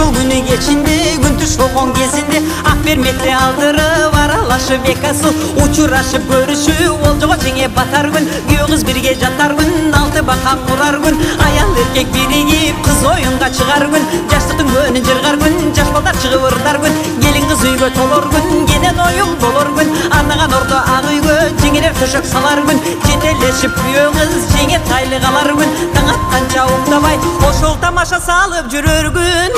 ошол күнү кечинде күн түшкөн кезинде ак берметти алдырып аралашып эки асыл учурашып көрүшүп олжого жеңе батар күн күйөө кыз бирге жатар күн алты бака курар күн аял эркек бириңип кыз оюнга чыгар күн жаштыктын көнүн жыргар күн жаш балдар чыгып ырдар күн келин кыз үйгө толор күн кенен оюн болор күн арнаган орто ак үйгө жеңелер төшөк салар күн жетелешип күйөө кыз жеңе тайлы калар күн таң атканча уктабай ошол тамаша салып жүрөр күн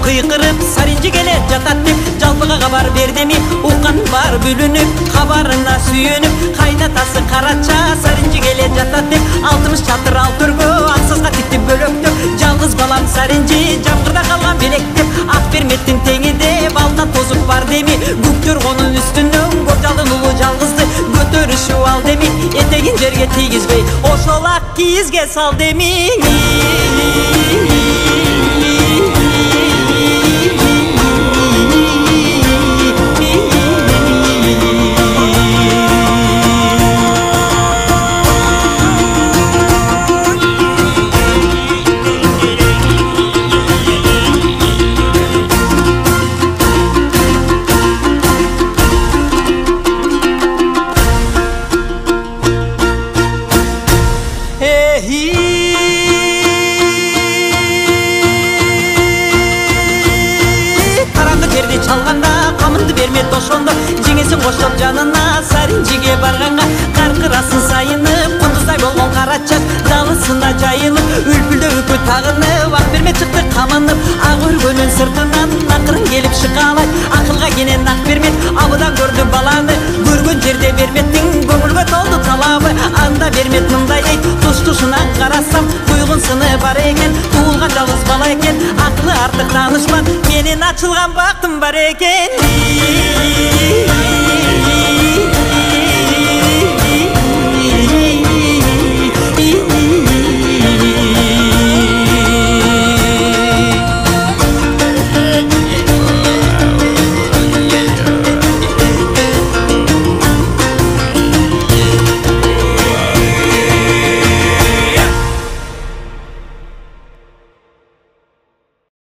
кыйкырып саринжи келе жатат деп жалпыга кабар бердеми уккан бар бүлүнүп кабарына сүйүнүп кайнатасы карача саринжи келе жатат деп 60 чатыр ал төргө аксызга тиктип бөлөктөп жалгыз балам саринжи жамгырда калган белектеп ак берметтин теңи деп алда тозуп бар деми көктөр конун үстүнөн кожалдын улуу жалгызды көтөрүшүп ал деми этегин жерге тийгизбей ошол ак кийизге сал деми ошондо жеңесин коштоп жанына саринжиге барганга каркырасын сайынып кундуздай болгон кара чач далысына жайылып үлпүлдөп үпү тагынып ак бермет чыкты камынып ак өргөнүн сыртынан акырын келип шыкалайт акылга кенен ак бермет абыдан көрдү баланы көргөн жерде берметтин көңүлгө толду талабы анда бермет мындай дейт туш тушунан карасам туйгун сыны бар экен туулган жалгыз бала экен акылы артык таанышман менин ачылган бактым бар экен